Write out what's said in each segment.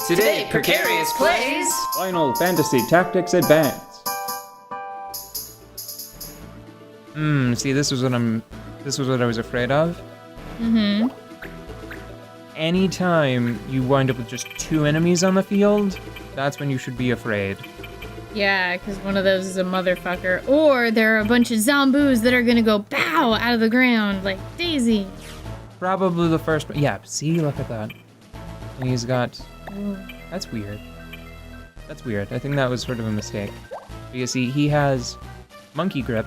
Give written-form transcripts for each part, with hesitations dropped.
Today, Precarious plays Final Fantasy Tactics Advance. See, this was what I was afraid of. Mm-hmm. Anytime you wind up with just 2 enemies on the field, that's when you should be afraid. Yeah, because one of those is a motherfucker. Or there are a bunch of zomboos that are gonna go bow out of the ground like Daisy. Probably the first one. Yeah, see, look at that. And he's got... Ooh. That's weird. That's weird. I think that was sort of a mistake. Because see, he has Monkey Grip,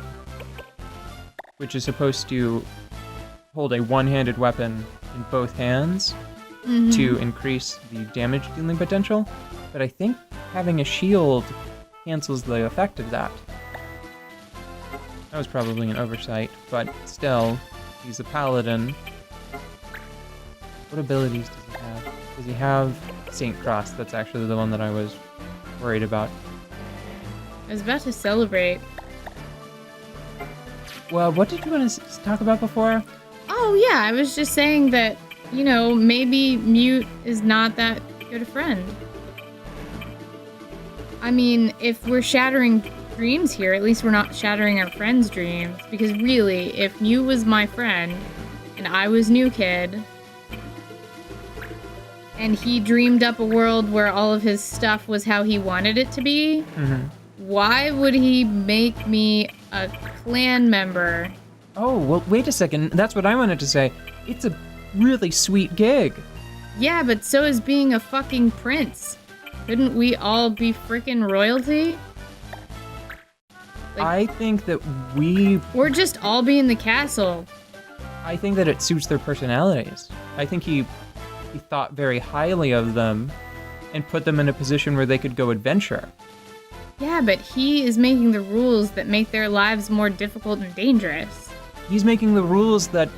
which is supposed to hold a one-handed weapon in both hands to increase the damage dealing potential. But I think having a shield cancels the effect of that. That was probably an oversight, but still, he's a paladin. What abilities does he have? Does he have Saint Cross? That's actually the one that I was worried about. I was about to celebrate. Well, what did you want to talk about before? Oh yeah, I was just saying that, you know, maybe Mute is not that good a friend. I mean, if we're shattering dreams here, at least we're not shattering our friends' dreams. Because really, if Mute was my friend, and I was New Kid, and he dreamed up a world where all of his stuff was how he wanted it to be, why would he make me a clan member? Oh, well, wait a second. That's what I wanted to say. It's a really sweet gig. Yeah, but so is being a fucking prince. Couldn't we all be frickin' royalty? Like, I think that or just all be in the castle. I think that it suits their personalities. I think he thought very highly of them and put them in a position where they could go adventure. Yeah, but he is making the rules that make their lives more difficult and dangerous. He's making the rules that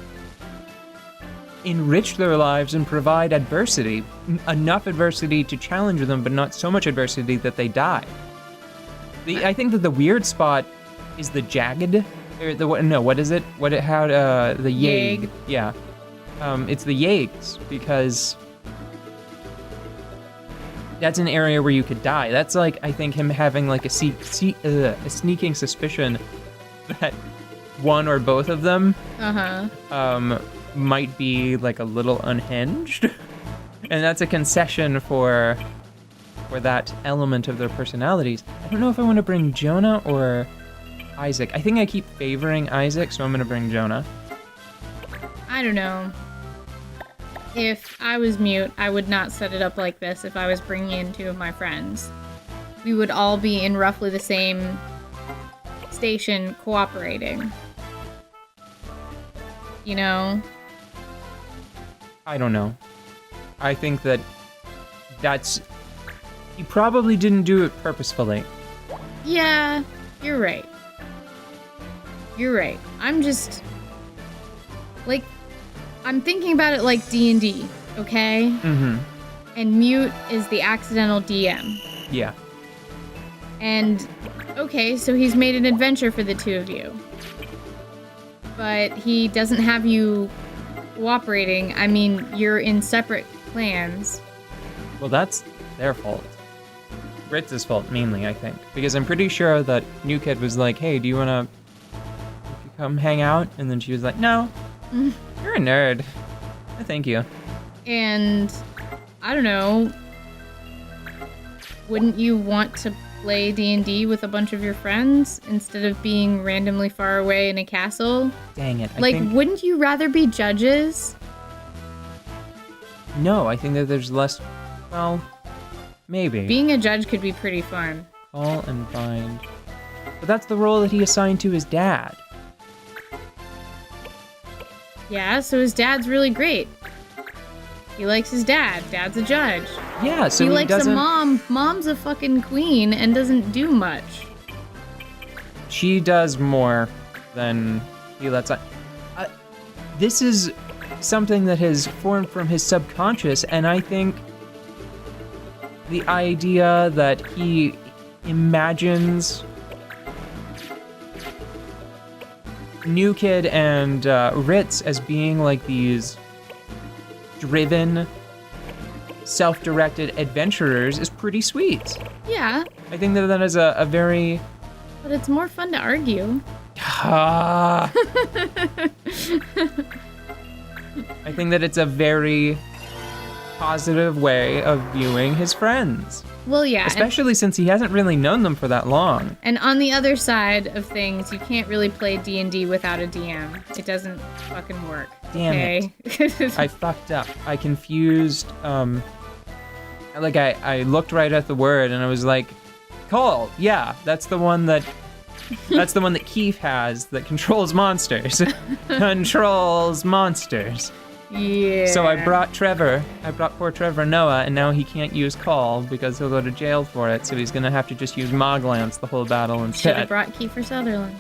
enrich their lives and provide adversity. Enough adversity to challenge them, but not so much adversity that they die. I think that the weird spot is the jagged, or what is it? The Yag. Yeah. It's the Yags, because that's an area where you could die. That's like, I think, him having like a sneaking suspicion that one or both of them might be like a little unhinged. And that's a concession for that element of their personalities. I don't know if I want to bring Jonah or Isaac. I think I keep favoring Isaac, so I'm going to bring Jonah. I don't know. If I was Mute, I would not set it up like this if I was bringing in 2 of my friends. We would all be in roughly the same station cooperating. You know? I don't know. I think that he probably didn't do it purposefully. Yeah, you're right. You're right. I'm just... like... I'm thinking about it like D&D, okay? And Mute is the accidental DM. Yeah. And, okay, so he's made an adventure for the 2 of you. But he doesn't have you cooperating. I mean, you're in separate clans. Well, that's their fault. Ritz's fault, mainly, I think. Because I'm pretty sure that New Kid was like, hey, do you want to come hang out? And then she was like, no. You're a nerd. No, thank you. And, I don't know, wouldn't you want to play D&D with a bunch of your friends instead of being randomly far away in a castle? Dang it. Wouldn't you rather be judges? No, I think that there's less... Well, maybe. Being a judge could be pretty fun. Call and bind. But that's the role that he assigned to his dad. Yeah, so his dad's really great. He likes his dad. Dad's a judge. Yeah, so he likes doesn't... a mom. Mom's a fucking queen and doesn't do much. She does more than he lets on. This is something that has formed from his subconscious, and I think the idea that he imagines New Kid and Ritz as being like these driven self-directed adventurers is pretty sweet. Yeah, I think that is a very... but it's more fun to argue. I think that it's a very positive way of viewing his friends. Well, yeah. Especially since he hasn't really known them for that long. And on the other side of things, you can't really play D&D without a DM. It doesn't fucking work. Damn it. I fucked up. I confused, like I looked right at the word and I was like, Cole, yeah, that's the one that Keith has that controls monsters. Controls monsters. Yeah. So I brought poor Trevor Noah, and now he can't use Call because he'll go to jail for it, so he's gonna have to just use Moglance the whole battle Should instead. have brought Kiefer Sutherland.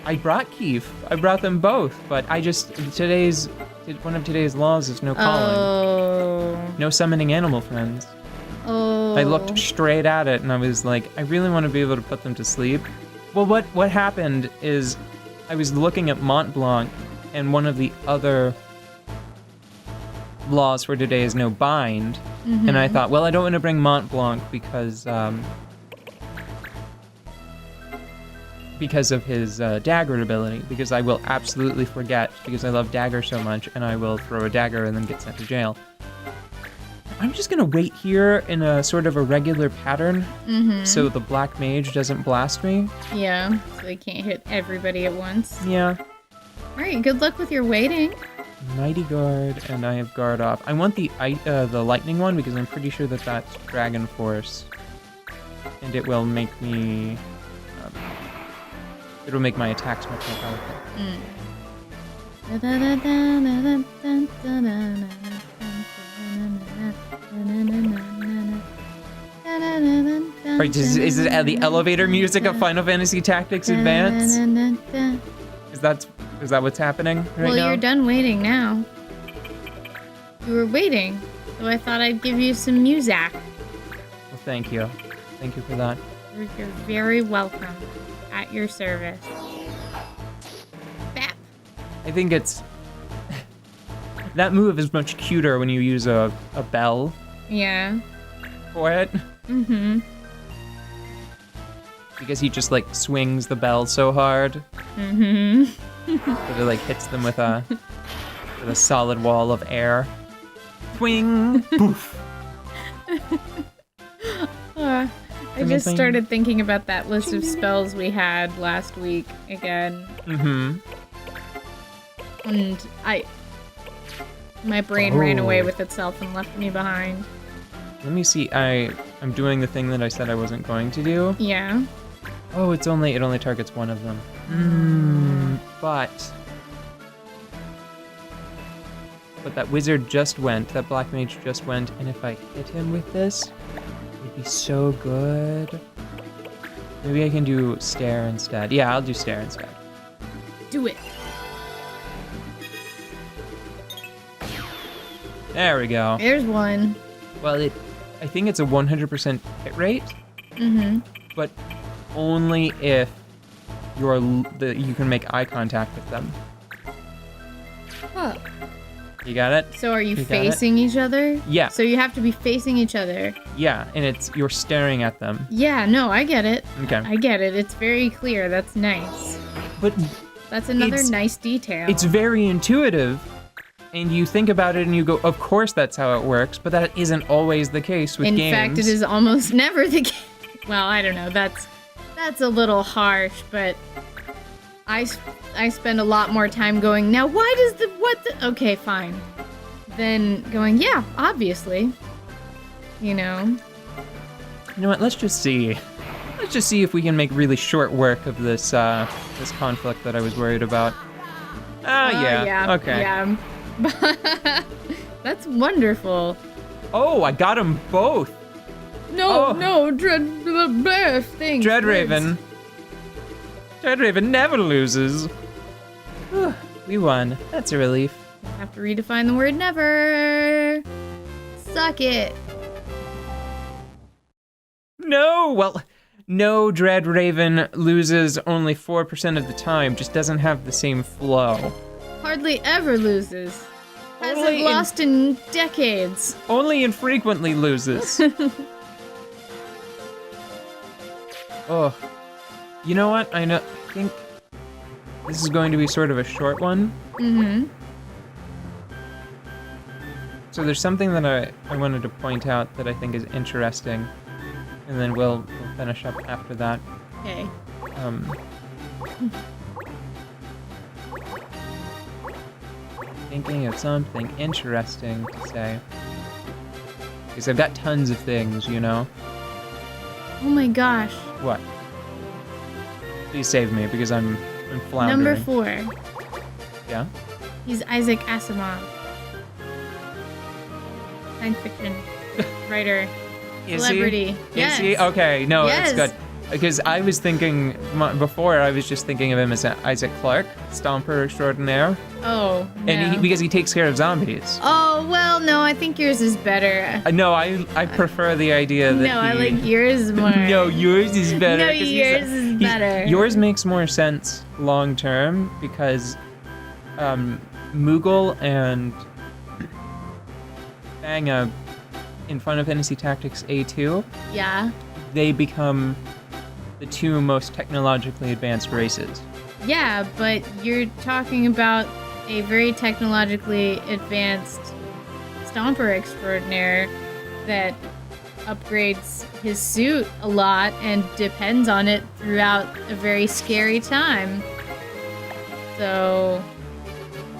I brought Keith. I brought them both, but one of today's laws is no calling. Oh. No summoning animal friends. Oh. I looked straight at it and I was like, I really want to be able to put them to sleep. Well, what happened is I was looking at Mont Blanc, and one of the other laws for today is no bind. Mm-hmm. And I thought, well, I don't want to bring Mont Blanc because of his dagger ability, because I will absolutely forget, because I love dagger so much, and I will throw a dagger and then get sent to jail. I'm just gonna wait here in a sort of a regular pattern, so the black mage doesn't blast me. Yeah, so they can't hit everybody at once. Yeah. Alright, good luck with your waiting. Mighty Guard, and I have Guard off. I want the lightning one because I'm pretty sure that that's Dragon Force, and it will make me. It'll make my attacks much more powerful. Right, is it the elevator music of Final Fantasy Tactics Advance? Is that what's happening right now? Well, you're done waiting now. You were waiting, so I thought I'd give you some music. Well, thank you. Thank you for that. You're very welcome. At your service. Bap. I think it's... that move is much cuter when you use a bell Yeah. for it. Mm-hmm. Because he just, like, swings the bell so hard. Mm-hmm. That it, like, hits them with a solid wall of air. Swing! Poof! I just started thinking about that list of spells we had last week again. Mm-hmm. And my brain ran away with itself and left me behind. Let me see. I'm doing the thing that I said I wasn't going to do. Yeah. Oh, it only targets one of them. But that wizard just went. That black mage just went. And if I hit him with this, it'd be so good. Maybe I can do stare instead. Yeah, I'll do stare instead. Do it. There we go. There's one. Well, I think it's a 100% hit rate. Mm-hmm. But only if you can make eye contact with them. Huh. You got it? So are you facing each other? Yeah. So you have to be facing each other. Yeah, and you're staring at them. Yeah, no, I get it. Okay. I get it. It's very clear. That's nice. But that's another nice detail. It's very intuitive. And you think about it and you go, of course that's how it works, but that isn't always the case with games. In fact, it is almost never the case. Well, I don't know. That's a little harsh, but I spend a lot more time going, now why does okay, fine. Then going, yeah, obviously. You know? You know what, let's just see. Let's just see if we can make really short work of this conflict that I was worried about. Yeah, okay. Yeah. That's wonderful. Oh, I got them both. No, Dreadraven. Dreadraven never loses. Whew, we won. That's a relief. I have to redefine the word never. Suck it. No, Dreadraven loses only 4% of the time, just doesn't have the same flow. Hardly ever loses. Hasn't lost in decades. Only infrequently loses. Oh. You know what? I think this is going to be sort of a short one. Mm-hmm. So there's something that I wanted to point out that I think is interesting. And then we'll finish up after that. Okay. Thinking of something interesting to say. Because I've got tons of things, you know? Oh my gosh. What? Please save me, because I'm floundering. Number 4. Yeah? He's Isaac Asimov. Science fiction writer. Celebrity. Is he? Okay, no, Yes. it's good. Because I was thinking, before, I was just thinking of him as Isaac Clarke, Stomper extraordinaire. Oh, no. And because he takes care of zombies. Oh, well, no, I think yours is better. No, I prefer the idea that No, I like yours more. No, yours is better. No, 'cause yours is better. Yours makes more sense long term because Moogle and Banga in Final Fantasy Tactics A2, Yeah. they become the 2 most technologically advanced races. Yeah, but you're talking about a very technologically advanced Stomper extraordinaire that upgrades his suit a lot and depends on it throughout a very scary time. So,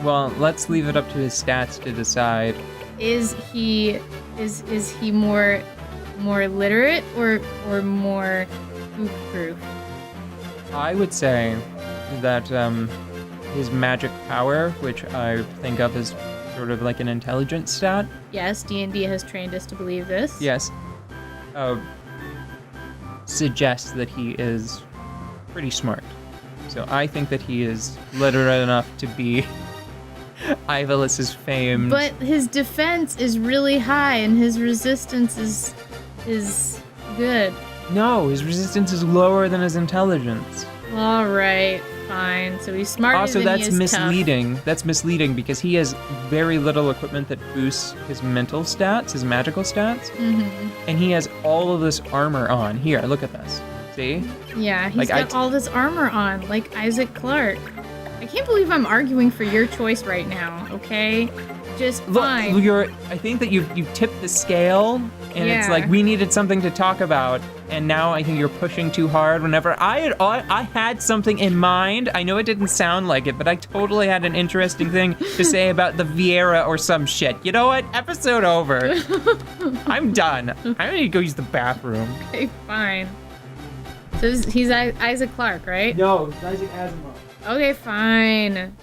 Well, let's leave it up to his stats to decide. is he more literate or more goof-proof? I would say that his magic power, which I think of as sort of like an intelligence stat. Yes, D&D has trained us to believe this. Yes. Suggests that he is pretty smart. So I think that he is literate enough to be Ivalus's famed. But his defense is really high and his resistance is good. No, his resistance is lower than his intelligence. All right, fine. So he's smarter Also, than that's he is misleading. That's misleading because he has very little equipment that boosts his mental stats, his magical stats. Mm-hmm. And he has all of this armor on. Here, look at this. See? Yeah, he's Like, got all this armor on, like Isaac Clarke. I can't believe I'm arguing for your choice right now, okay? Just fine. Look, I think that you've tipped the scale, and it's Yeah. like we needed something to talk about, and now I think you're pushing too hard. Whenever I had something in mind, I know it didn't sound like it, but I totally had an interesting thing to say about the Vieira or some shit. You know what? Episode over. I'm done. I need to go use the bathroom. Okay, fine. So he's Isaac Clarke, right? No, it's Isaac Asimov. Okay, fine.